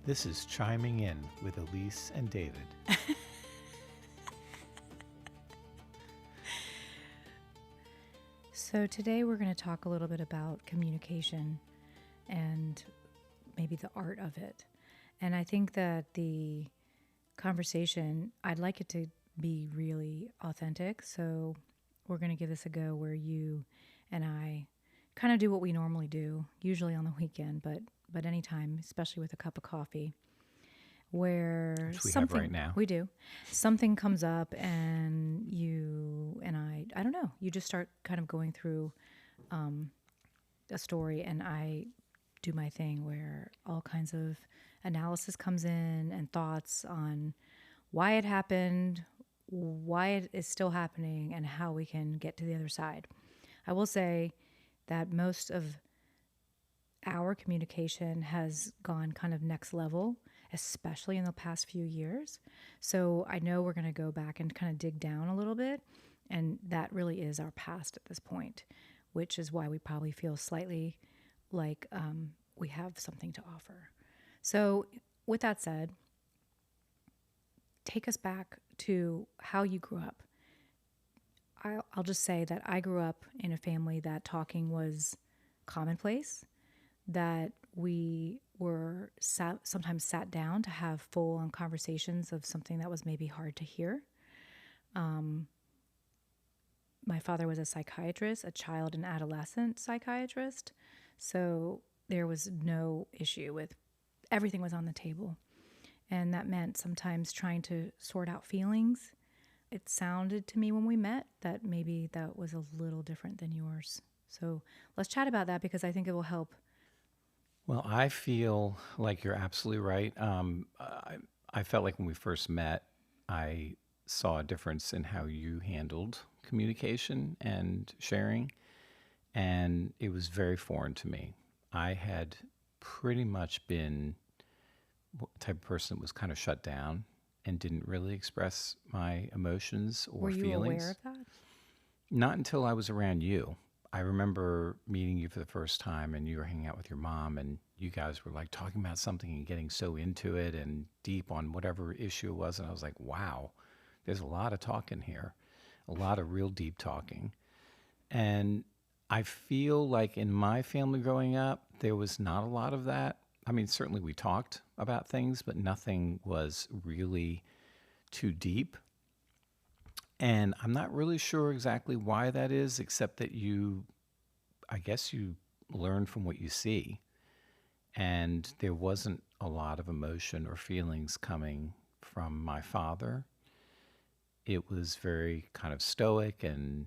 This is Chiming In with Elise and David. So today we're going to talk a little bit about communication and maybe the art of it. And I think that the conversation, I'd like it to be really authentic. So we're going to give this a go where you and I kind of do what we normally do, usually on the weekend, but anytime, especially with a cup of coffee, where Which we have something right now. we do, something comes up and you and I don't know, you just start kind of going through a story, and I do my thing where all kinds of analysis comes in and thoughts on why it happened, why it is still happening, and how we can get to the other side. I will say that most of our communication has gone kind of next level, especially in the past few years. So I know we're going to go back and kind of dig down a little bit. And that really is our past at this point, which is why we probably feel slightly like we have something to offer. So, with that said, take us back to how you grew up. I'll just say that I grew up in a family that talking was commonplace, that we were sometimes sat down to have full-on conversations of something that was maybe hard to hear. My father was a psychiatrist, a child and adolescent psychiatrist, so there was no issue with everything was on the table. And that meant sometimes trying to sort out feelings. It sounded to me when we met that maybe that was a little different than yours. So let's chat about that because I think it will help. Well, I feel like you're absolutely right. I felt like when we first met, I saw a difference in how you handled communication and sharing, and it was very foreign to me. I had pretty much been the type of person that was kind of shut down and didn't really express my emotions or Were you aware feelings. of that? Not until I was around you. I remember meeting you for the first time and you were hanging out with your mom and you guys were like talking about something and getting so into it and deep on whatever issue it was. And I was like, wow, there's a lot of talking here, a lot of real deep talking. And I feel like in my family growing up, there was not a lot of that. I mean, certainly we talked about things, but nothing was really too deep. And I'm not really sure exactly why that is, except that I guess you learn from what you see. And there wasn't a lot of emotion or feelings coming from my father. It was very kind of stoic and,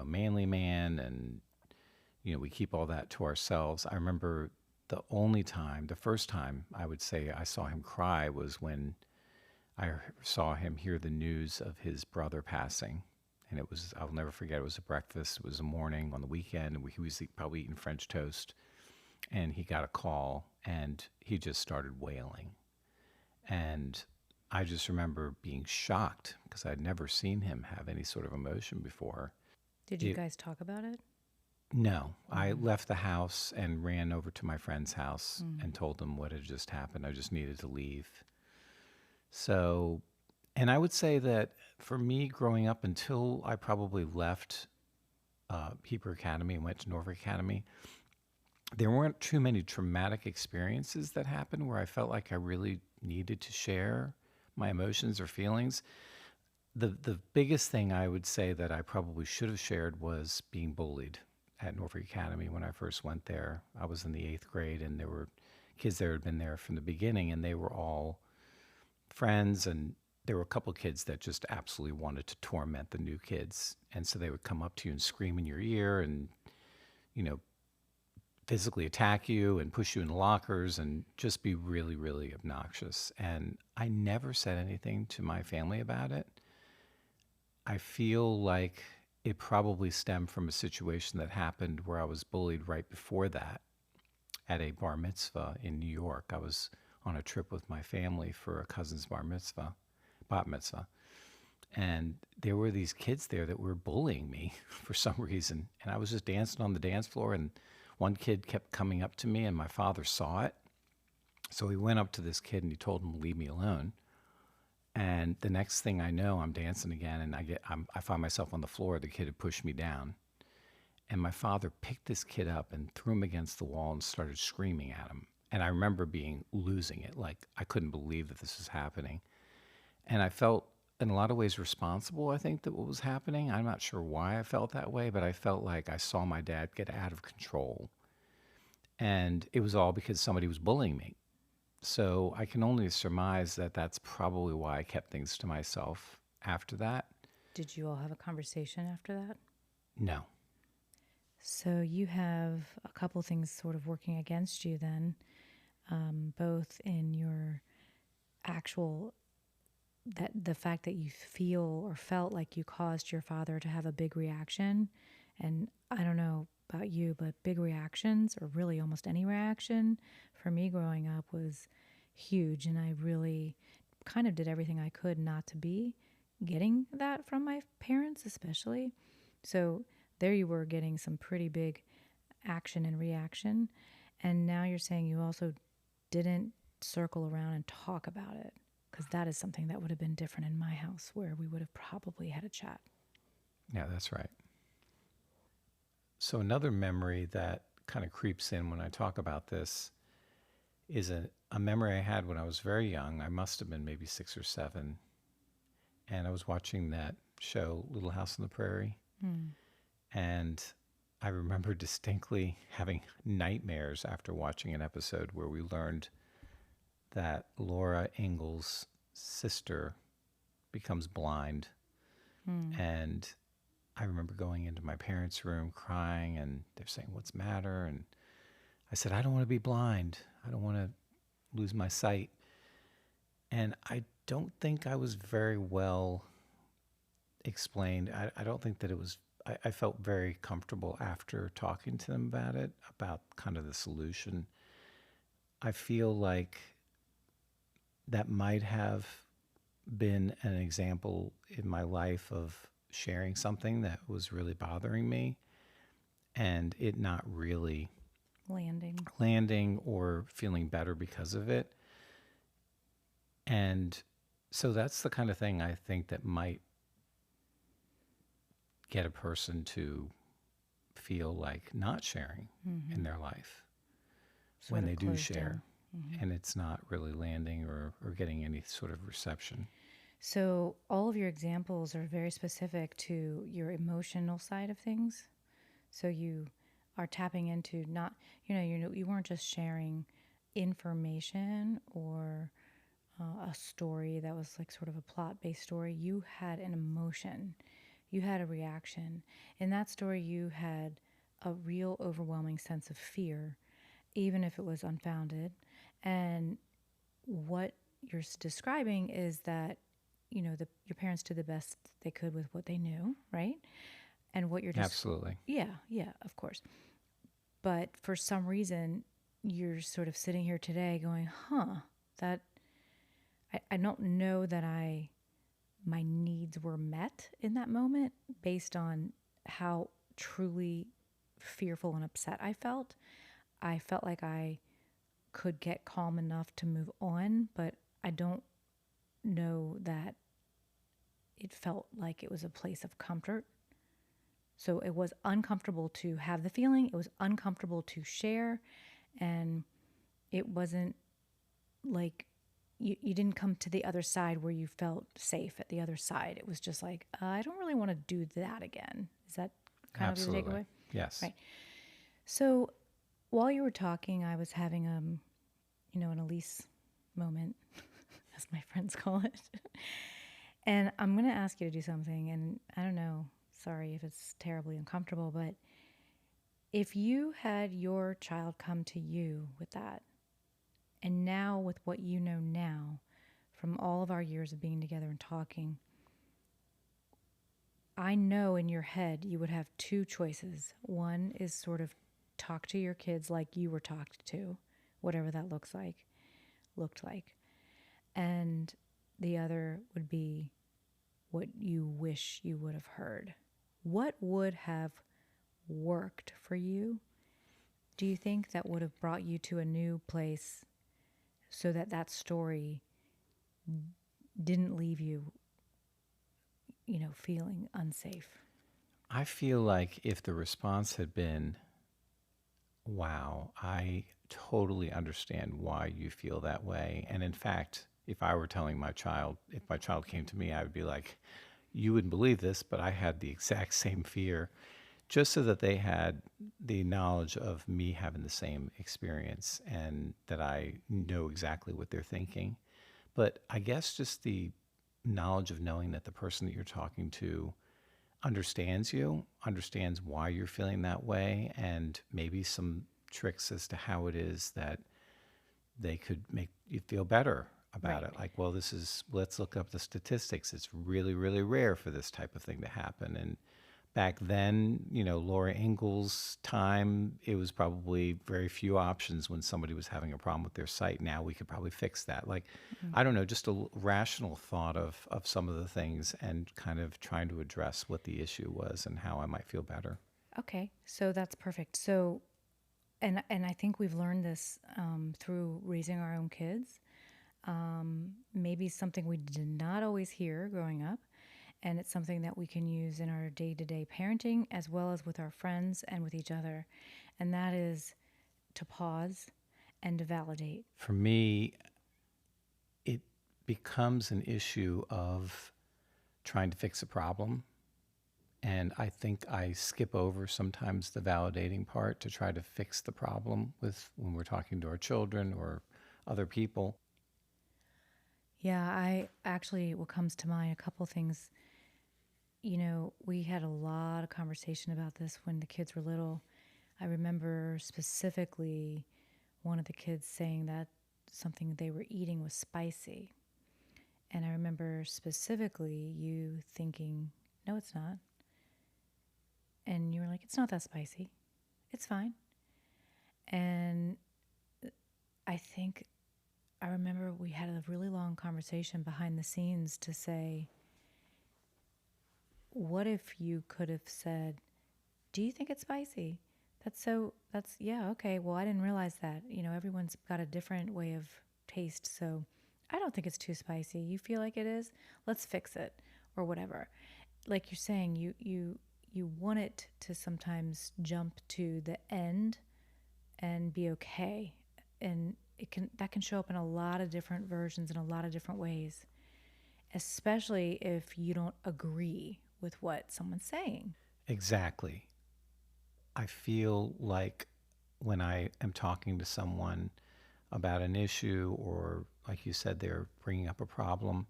manly man. And, we keep all that to ourselves. I remember the first time I would say I saw him cry was when I saw him hear the news of his brother passing. And I'll never forget, it was a breakfast. It was a morning on the weekend, and he was probably eating French toast. And he got a call, and he just started wailing. And I just remember being shocked because I'd never seen him have any sort of emotion before. Did you guys talk about it? No, I left the house and ran over to my friend's house and told them what had just happened. I just needed to leave. So, and I would say that for me growing up until I probably left Hebrew Academy and went to Norfolk Academy, there weren't too many traumatic experiences that happened where I felt like I really needed to share my emotions or feelings. The biggest thing I would say that I probably should have shared was being bullied at Norfolk Academy when I first went there. I was in the 8th grade, and there were kids there who had been there from the beginning, and they were all friends, and there were a couple kids that just absolutely wanted to torment the new kids. And so they would come up to you and scream in your ear and, physically attack you and push you in lockers and just be really, really obnoxious. And I never said anything to my family about it. I feel like it probably stemmed from a situation that happened where I was bullied right before that at a bar mitzvah in New York. I was on a trip with my family for a cousin's bat mitzvah. And there were these kids there that were bullying me for some reason. And I was just dancing on the dance floor, and one kid kept coming up to me, and my father saw it. So he went up to this kid and he told him to leave me alone. And the next thing I know, I'm dancing again, and I find myself on the floor. The kid had pushed me down, and my father picked this kid up and threw him against the wall and started screaming at him. And I remember being losing it, like I couldn't believe that this was happening. And I felt, in a lot of ways, responsible. I think that what was happening. I'm not sure why I felt that way, but I felt like I saw my dad get out of control, and it was all because somebody was bullying me. So I can only surmise that that's probably why I kept things to myself after that. Did you all have a conversation after that? No. So you have a couple things sort of working against you then, both in your actual that the fact that you feel or felt like you caused your father to have a big reaction. And I don't know about you, but big reactions, or really almost any reaction, for me growing up was huge. And I really kind of did everything I could not to be getting that from my parents, especially. So there you were getting some pretty big action and reaction. And now you're saying you also didn't circle around and talk about it, because that is something that would have been different in my house, where we would have probably had a chat. Yeah, that's right. So another memory that kind of creeps in when I talk about this is a memory I had when I was very young. I must have been maybe 6 or 7. And I was watching that show, Little House on the Prairie. Hmm. And I remember distinctly having nightmares after watching an episode where we learned that Laura Ingalls' sister becomes blind. Hmm. And I remember going into my parents' room crying, and they're saying, "What's the matter?" And I said, "I don't want to be blind. I don't want to lose my sight." And I don't think I was very well explained. I don't think that it was, I felt very comfortable after talking to them about it, about kind of the solution. I feel like that might have been an example in my life of sharing something that was really bothering me and it not really Landing. landing or feeling better because of it. And so that's the kind of thing I think that might get a person to feel like not sharing in their life Sort when of they do closed share down. Mm-hmm. and it's not really landing or getting any sort of reception. So all of your examples are very specific to your emotional side of things. So you are tapping into not, you weren't just sharing information or a story that was like sort of a plot based story. You had an emotion, you had a reaction. In that story, you had a real overwhelming sense of fear, even if it was unfounded. And what you're describing is that, your parents did the best they could with what they knew, right? And what you're just, Absolutely. yeah, yeah, of course. But for some reason, you're sort of sitting here today going, that I don't know that my needs were met in that moment based on how truly fearful and upset I felt. I felt like I could get calm enough to move on, but I don't know that it felt like it was a place of comfort. So it was uncomfortable to have the feeling, it was uncomfortable to share, and it wasn't like you didn't come to the other side where you felt safe at the other side. It was just like, I don't really want to do that again. Is that kind of the Absolutely. takeaway? Yes. Right. So while you were talking, I was having an Elise moment, as my friends call it. And I'm going to ask you to do something, and I don't know, sorry if it's terribly uncomfortable, but if you had your child come to you with that, and now with what you know now from all of our years of being together and talking, I know in your head you would have two choices. One is sort of talk to your kids like you were talked to, whatever that looked like. And the other would be what you wish you would have heard. What would have worked for you? Do you think that would have brought you to a new place so that that story didn't leave you, feeling unsafe. I feel like if the response had been, wow, I totally understand why you feel that way. And in fact, if I were telling my child, if my child came to me, I would be like, you wouldn't believe this, but I had the exact same fear, just so that they had the knowledge of me having the same experience and that I know exactly what they're thinking. But I guess just the knowledge of knowing that the person that you're talking to understands you, understands why you're feeling that way, and maybe some tricks as to how it is that they could make you feel better about Right. it. Like, well, this is, let's look up the statistics. It's really, really rare for this type of thing to happen. And back then, Laura Ingalls' time, it was probably very few options when somebody was having a problem with their site. Now we could probably fix that. Like, Mm. I don't know, just a rational thought of some of the things and kind of trying to address what the issue was and how I might feel better. Okay, so that's perfect. So, and I think we've learned this through raising our own kids. Maybe something we did not always hear growing up, and it's something that we can use in our day-to-day parenting as well as with our friends and with each other, and that is to pause and to validate. For me, it becomes an issue of trying to fix a problem. And I think I skip over sometimes the validating part to try to fix the problem with when we're talking to our children or other people. Yeah, I actually, what comes to mind, a couple things. We had a lot of conversation about this when the kids were little. I remember specifically one of the kids saying that something they were eating was spicy. And I remember specifically you thinking, no, it's not. And you were like, it's not that spicy. It's fine. And I think I remember we had a really long conversation behind the scenes to say, what if you could have said, do you think it's spicy? Yeah, okay. Well, I didn't realize that. Everyone's got a different way of taste. So I don't think it's too spicy. You feel like it is? Let's fix it or whatever. Like you're saying, you want it to sometimes jump to the end and be okay. And that can show up in a lot of different versions in a lot of different ways, especially if you don't agree with what someone's saying. Exactly. I feel like when I am talking to someone about an issue or, like you said, they're bringing up a problem,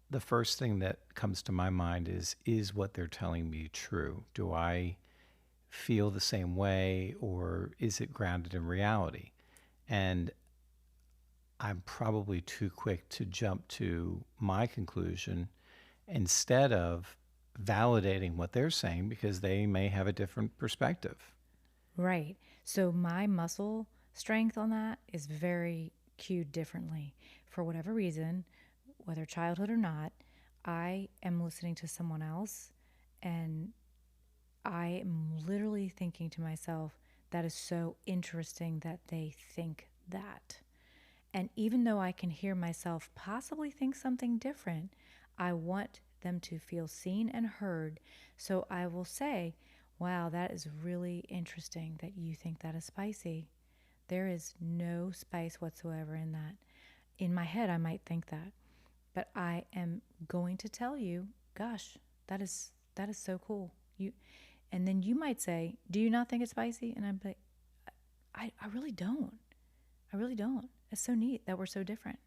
the first thing that comes to my mind is what they're telling me true? Do I feel the same way or is it grounded in reality? And I'm probably too quick to jump to my conclusion instead of validating what they're saying because they may have a different perspective. Right. So my muscle strength on that is very cued differently. For whatever reason, whether childhood or not, I am listening to someone else and I am literally thinking to myself, that is so interesting that they think that. And even though I can hear myself possibly think something different, I want them to feel seen and heard. So I will say, wow, that is really interesting that you think that is spicy. There is no spice whatsoever in that. In my head, I might think that, but I am going to tell you, gosh, that is so cool. And then you might say, do you not think it's spicy? And I'm like, I really don't. I really don't. It's so neat that we're so different.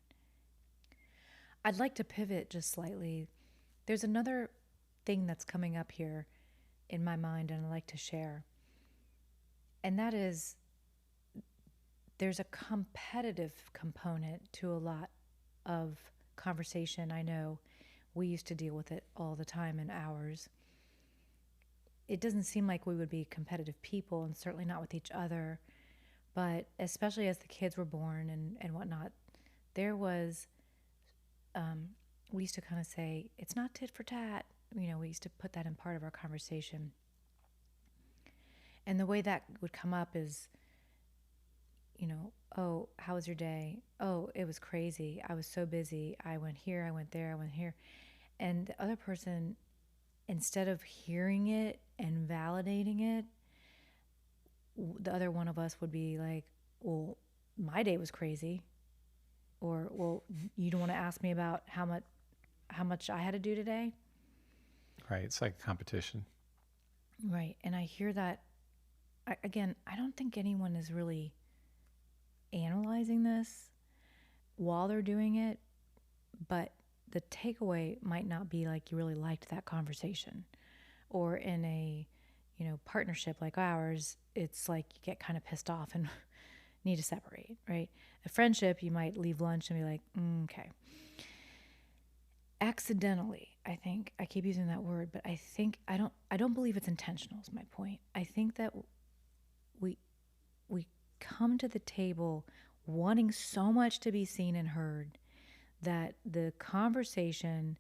I'd like to pivot just slightly. There's another thing that's coming up here in my mind, and I'd like to share. And that is there's a competitive component to a lot of conversation. I know we used to deal with it all the time in ours. It doesn't seem like we would be competitive people, and certainly not with each other. But especially as the kids were born and whatnot, there was, we used to kind of say, it's not tit for tat. We used to put that in part of our conversation. And the way that would come up is, oh, how was your day? Oh, it was crazy. I was so busy. I went here, I went there, I went here. And the other person, instead of hearing it and validating it, the other one of us would be like, well, my day was crazy. Or, well, you don't want to ask me about how much I had to do today? Right. It's like a competition. Right. And I hear that again, I don't think anyone is really analyzing this while they're doing it, but the takeaway might not be like you really liked that conversation. Or in a, partnership like ours, it's like you get kind of pissed off and need to separate, right? A friendship, you might leave lunch and be like, okay. Accidentally, I think I keep using that word, but I don't believe it's intentional is my point. I think that we we come to the table wanting so much to be seen and heard that the conversation,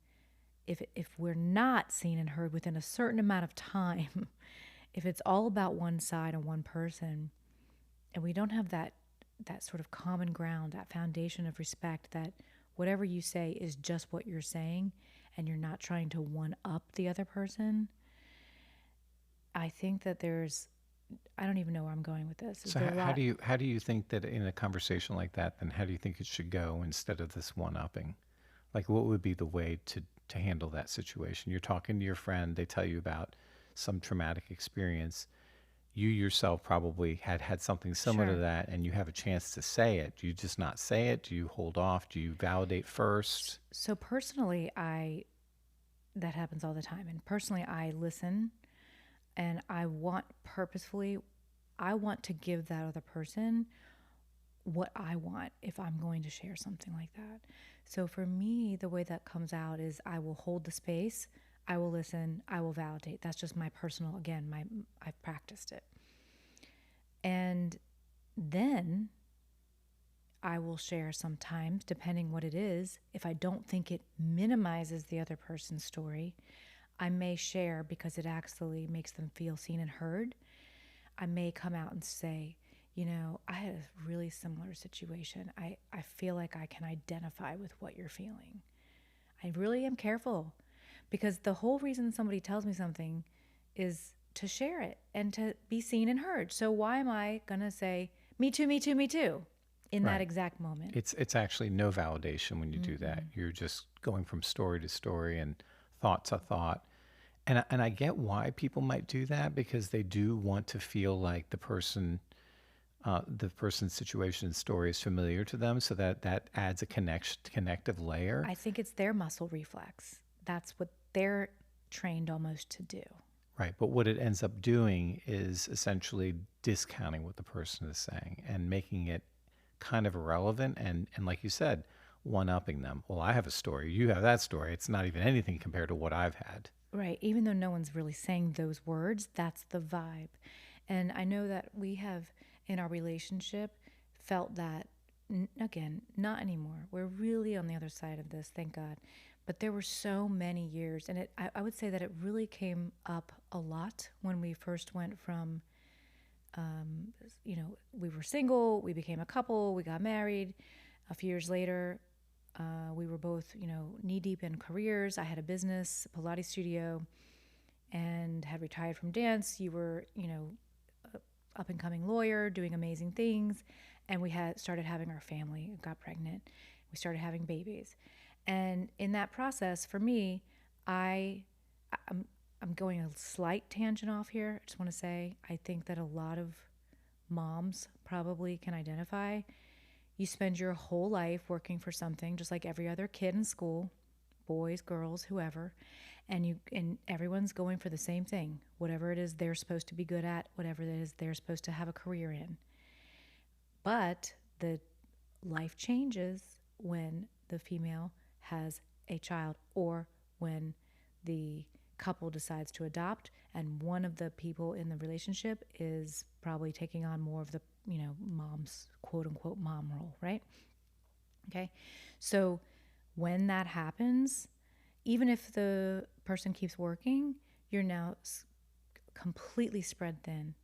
if we're not seen and heard within a certain amount of time, if it's all about one side and one person, and we don't have that sort of common ground, that foundation of respect, that whatever you say is just what you're saying, and you're not trying to one up the other person, I think that I don't even know where I'm going with this. So There's a lot. how do you think that in a conversation like that, then how do you think it should go instead of this one upping? Like, what would be the way to handle that situation? You're talking to your friend, they tell you about some traumatic experience. You yourself probably had something similar to Sure. that, and you have a chance to say it. Do you just not say it? Do you hold off? Do you validate first? So personally, that happens all the time. And personally, I listen, and I want to give that other person what I want if I'm going to share something like that. So for me, the way that comes out is I will hold the space, I will listen, I will validate. That's just my personal, again, I've practiced it. And then I will share sometimes, depending what it is. If I don't think it minimizes the other person's story, I may share because it actually makes them feel seen and heard. I may come out and say, I had a really similar situation. I feel like I can identify with what you're feeling. I really am careful because the whole reason somebody tells me something is to share it and to be seen and heard. So why am I going to say, me too, me too, me too, in that Right. exact moment? It's actually no validation when you do that. Mm-mm. You're just going from story to story and thought to thought. And I get why people might do that because they do want to feel like the person's situation and story is familiar to them, so that adds a connective layer. I think it's their muscle reflex. That's what they're trained almost to do. Right. But what it ends up doing is essentially discounting what the person is saying and making it kind of irrelevant and like you said, one upping them. Well, I have a story, you have that story. It's not even anything compared to what I've had. Right. Even though no one's really saying those words, that's the vibe. And I know that we have in our relationship felt that, again, not anymore. We're really on the other side of this, thank God. But there were so many years, and I would say that it really came up a lot when we first went from, we were single, we became a couple, we got married. A few years later, we were both, knee deep in careers. I had a business, a Pilates studio, and had retired from dance. You were, up and coming lawyer doing amazing things. And we had started having our family, got pregnant. We started having babies. And in that process, for me, I, I'm, I'm going a slight tangent off here. I just want to say, I think that a lot of moms probably can identify. You spend your whole life working for something, just like every other kid in school, boys, girls, whoever, and everyone's going for the same thing, whatever it is they're supposed to be good at, whatever it is they're supposed to have a career in. But the life changes when the female has a child or when the couple decides to adopt and one of the people in the relationship is probably taking on more of the, mom's quote unquote mom role, right? Okay. So when that happens, even if the person keeps working, you're now completely spread thin.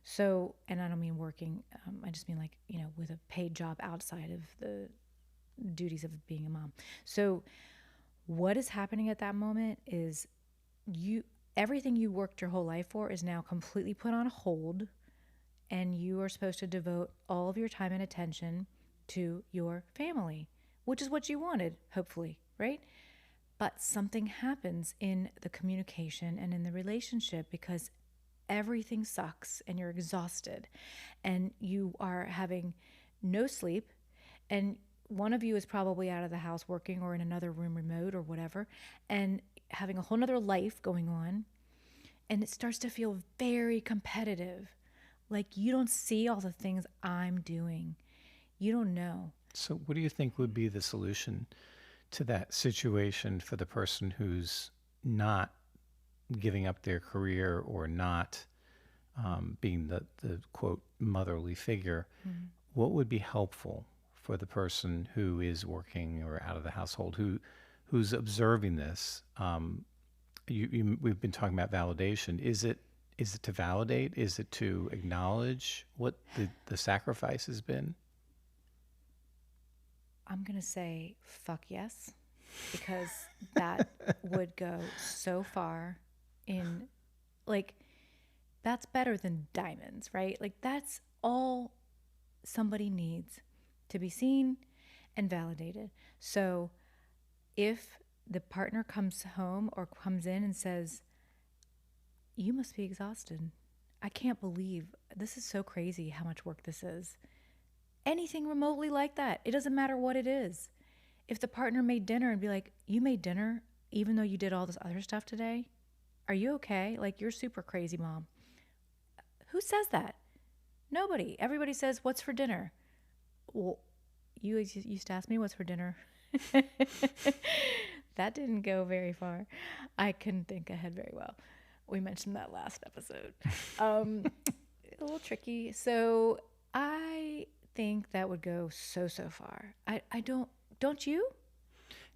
So, and I don't mean working, I just mean like, with a paid job outside of the duties of being a mom. So, what is happening at that moment is you, everything you worked your whole life for is now completely put on hold, and you are supposed to devote all of your time and attention to your family, which is what you wanted, hopefully, right? But something happens in the communication and in the relationship because everything sucks and you're exhausted and you are having no sleep, and one of you is probably out of the house working or in another room remote or whatever, and having a whole nother life going on, and it starts to feel very competitive. Like, you don't see all the things I'm doing. You don't know. So, what do you think would be the solution to that situation for the person who's not giving up their career or not being the quote motherly figure? Mm. What would be helpful for the person who is working or out of the household who's observing this? We've been talking about validation. Is it to validate? Is it to acknowledge what the sacrifice has been? I'm going to say fuck yes, because that would go so far in, like, that's better than diamonds, right? Like, that's all somebody needs, to be seen and validated. So if the partner comes home or comes in and says, you must be exhausted. I can't believe this is so crazy how much work this is. Anything remotely like that, it doesn't matter what it is. If the partner made dinner and be like, you made dinner even though you did all this other stuff today, are you okay? Like, you're super crazy, mom. Who says that? Nobody. Everybody says, what's for dinner? Well, you used to ask me what's for dinner. That didn't go very far. I couldn't think ahead very well. We mentioned that last episode. A little tricky. So I think that would go so far. I don't you?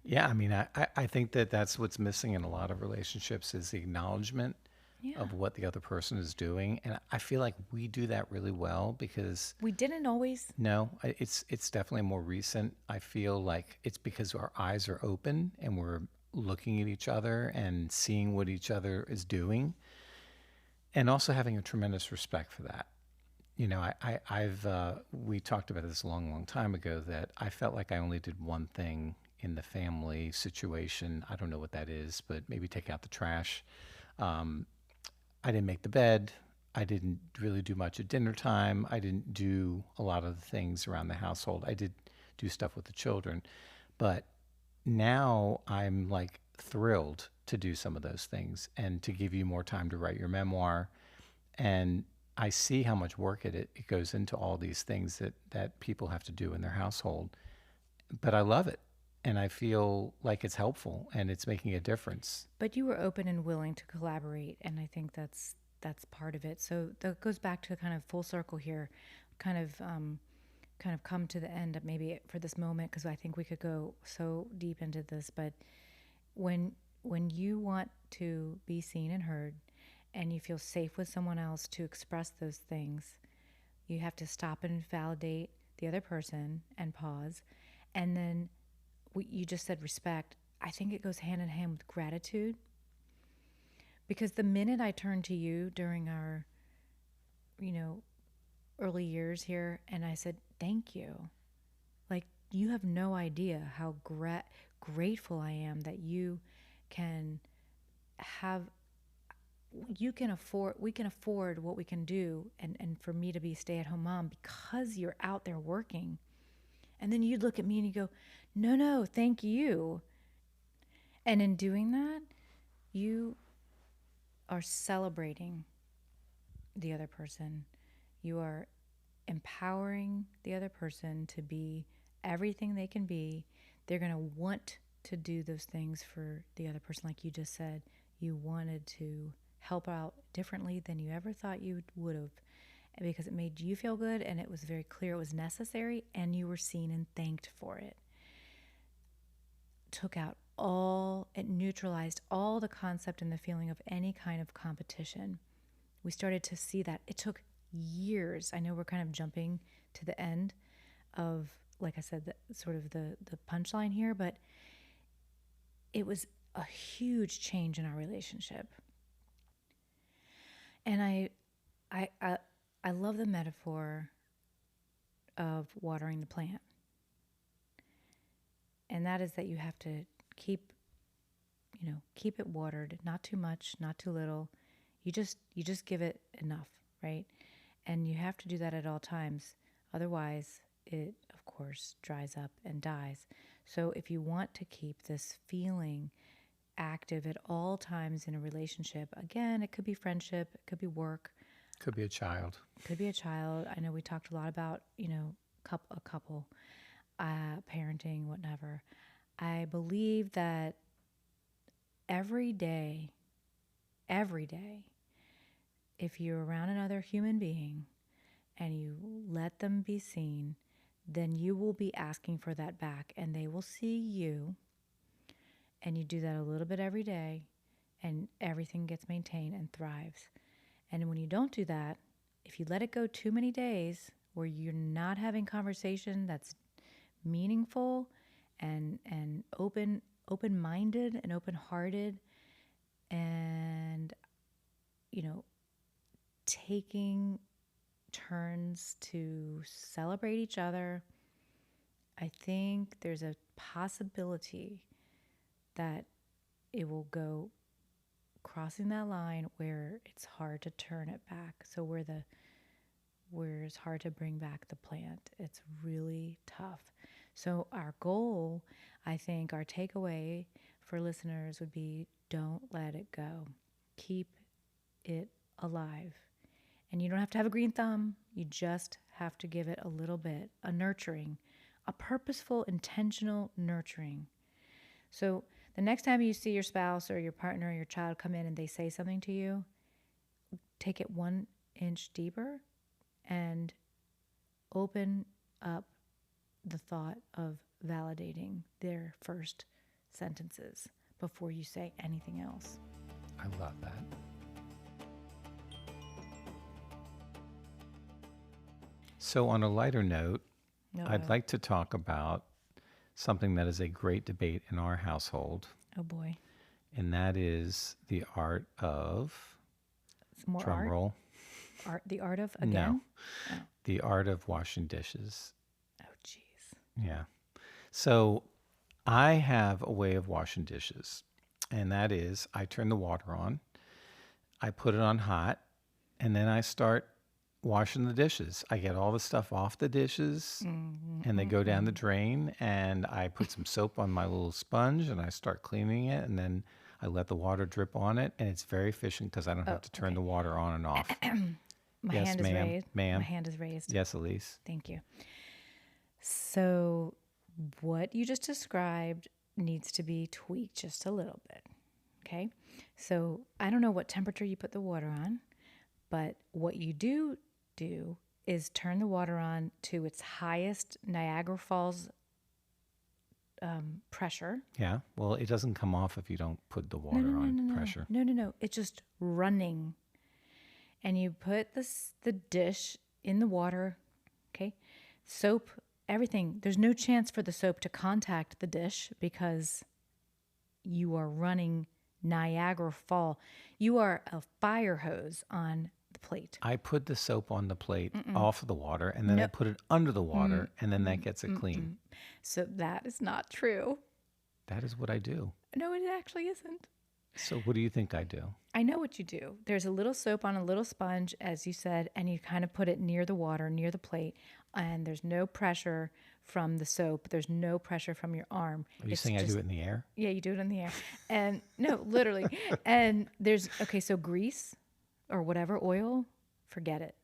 Yeah, I mean, I think that that's what's missing in a lot of relationships is the acknowledgement Yeah. of what the other person is doing, and I feel like we do that really well because We didn't always. no, it's definitely more recent. I feel like it's because our eyes are open and we're looking at each other and seeing what each other is doing, and also having a tremendous respect for that. I've we talked about this a long time ago that I felt like I only did one thing in the family situation. I don't know what that is, but maybe take out the trash. Um, I didn't make the bed. I didn't really do much at dinner time. I didn't do a lot of the things around the household. I did do stuff with the children, but now I'm like thrilled to do some of those things and to give you more time to write your memoir. And I see how much work it goes into all these things that people have to do in their household. But I love it. And I feel like it's helpful and it's making a difference. But you were open and willing to collaborate, and I think that's part of it. So that goes back to kind of full circle here, kind of kind of come to the end of maybe for this moment, because I think we could go so deep into this. But when you want to be seen and heard, and you feel safe with someone else to express those things, you have to stop and validate the other person and pause, and then you just said respect. I think it goes hand in hand with gratitude, because the minute I turned to you during our, you know, early years here, and I said thank you, like, you have no idea how grateful I am that you can have, you can afford, we can afford what we can do, and for me to be a stay-at-home mom because you're out there working. And then you'd look at me and you go, no, thank you. And in doing that, you are celebrating the other person. You are empowering the other person to be everything they can be. They're going to want to do those things for the other person. Like you just said, you wanted to help out differently than you ever thought you would have, because it made you feel good and it was very clear it was necessary and you were seen and thanked for it. Took out all, it neutralized all the concept and the feeling of any kind of competition. We started to see that it took years. I know we're kind of jumping to the end of, like I said, the sort of the punchline here, but it was a huge change in our relationship. And I I, I love the metaphor of watering the plant. And that is that you have to keep, keep it watered, not too much, not too little. You just give it enough, right? And you have to do that at all times. Otherwise, it of course dries up and dies. So if you want to keep this feeling active at all times in a relationship, again, it could be friendship, it could be work, Could be a child. it could be a child. I know we talked a lot about, a couple, parenting, whatever. I believe that every day, every day, if you're around another human being and you let them be seen, then you will be asking for that back and they will see you. And you do that a little bit every day and everything gets maintained and thrives. And when you don't do that, if you let it go too many days where you're not having conversation that's meaningful and open-minded and open-hearted and taking turns to celebrate each other, I think there's a possibility that it will go crossing that line where it's hard to turn it back. So where it's hard to bring back the plant. It's really tough. So our goal, I think our takeaway for listeners would be don't let it go. Keep it alive. And you don't have to have a green thumb. You just have to give it a little bit, a nurturing, a purposeful, intentional nurturing. So the next time you see your spouse or your partner or your child come in and they say something to you, take it 1 inch deeper and open up the thought of validating their first sentences before you say anything else. I love that. So, on a lighter note, I'd like to talk about something that is a great debate in our household, Oh boy. and that is the art of, It's more drum art. roll, The art of again? No. The art of washing dishes. Oh jeez. Yeah. So, I have a way of washing dishes, and that is I turn the water on, I put it on hot, and then I start washing the dishes. I get all the stuff off the dishes and they go down the drain, and I put some soap on my little sponge and I start cleaning it, and then I let the water drip on it, and it's very efficient because I don't have to turn the water on and off. My Yes, hand is ma'am. raised. Ma'am. My hand is raised. Yes, Elise. Thank you. So what you just described needs to be tweaked just a little bit. Okay? So I don't know what temperature you put the water on, but what you do is turn the water on to its highest Niagara Falls pressure. Yeah. Well, it doesn't come off if you don't put the water on pressure. No. It's just running. And you put the dish in the water, okay? Soap, everything. There's no chance for the soap to contact the dish because you are running Niagara Fall. You are a fire hose on the plate. I put the soap on the plate off of the water, and then I put it under the water, and then that gets it clean. So that is not true. That is what I do. No, it actually isn't. So what do you think I do? I know what you do. There's a little soap on a little sponge, as you said, and you kind of put it near the water, near the plate, and there's no pressure from the soap. There's no pressure from your arm. Are you saying I do it in the air? Yeah, you do it in the air. And no, literally. And there's, okay, so grease or whatever, oil, forget it.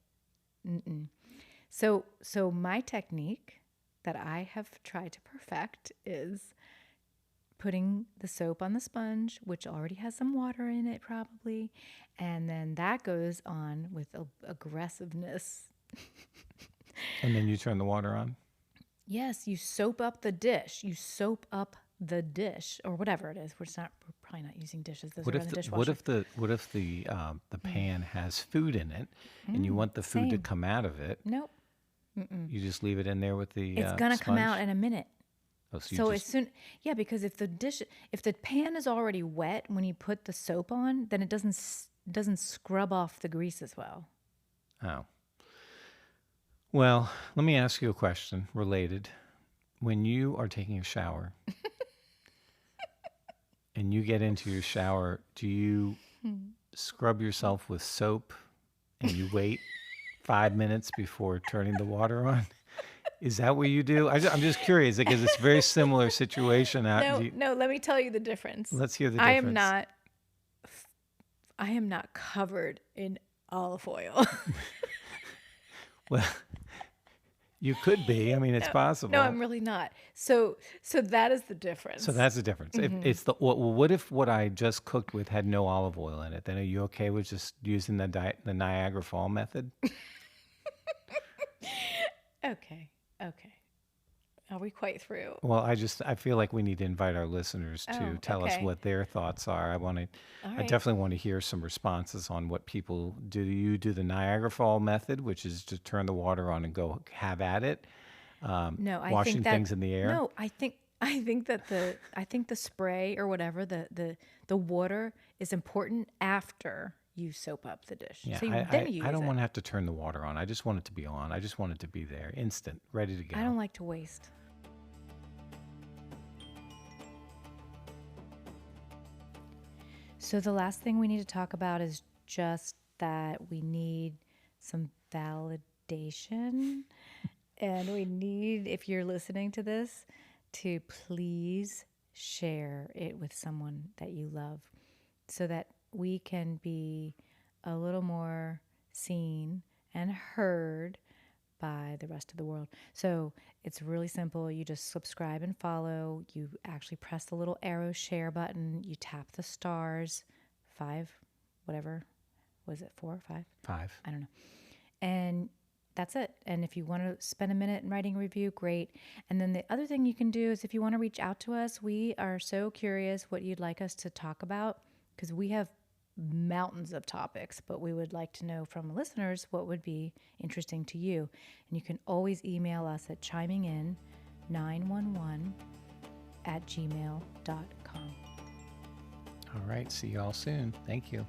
So my technique that I have tried to perfect is putting the soap on the sponge, which already has some water in it probably, and then that goes on with aggressiveness. And then you turn the water on? Yes, you soap up the dish. You soap up the dish or whatever it is. We're probably not using dishes. Those What are in if the the dishwasher. the pan has food in it, and you want the food to Same. come out of it? Nope. You just leave it in there with the It's gonna come out sponge. in a minute. Oh, so you So as just soon, yeah, because if the pan is already wet when you put the soap on, then it doesn't scrub off the grease as well. oh. Well, let me ask you a question related. When you are taking a shower and you get into your shower, do you scrub yourself with soap and you wait 5 minutes before turning the water on? Is that what you do? I'm just curious because it's a very similar situation. No, no, let me tell you the difference. Let's hear the I am difference. not I am not covered in olive oil. Well, you could be. I mean, it's possible. No, I'm really not. So that is the difference. So that's the difference. If it's well, what if what I just cooked with had no olive oil in it? Then are you okay with just using the Niagara Fall method? Okay. Okay. Are we quite through? Well, I feel like we need to invite our listeners to Oh, tell us okay. what their thoughts are. All I right. definitely want to hear some responses on what people do. You do the Niagara Fall method, which is to turn the water on and go have at it, No, I washing think that things in the air. no, I think the spray or whatever, the water is important after you soap up the dish. Yeah, So then you I use don't it. want to have to turn the water on. I just want it to be on. I just want it to be there, instant, ready to go. I don't like to waste. So the last thing we need to talk about is just that we need some validation. And we need, if you're listening to this, to please share it with someone that you love so that we can be a little more seen and heard by the rest of the world. So it's really simple. You just subscribe and follow. You actually press the little arrow share button. You tap the stars, 5, whatever. Was it 4 or 5? 5. I don't know. And that's it. And if you want to spend a minute in writing a review, great. And then the other thing you can do is if you want to reach out to us, we are so curious what you'd like us to talk about because we have mountains of topics, but we would like to know from listeners what would be interesting to you. And you can always email us at chimingin911@gmail.com. All right. See you all soon. Thank you.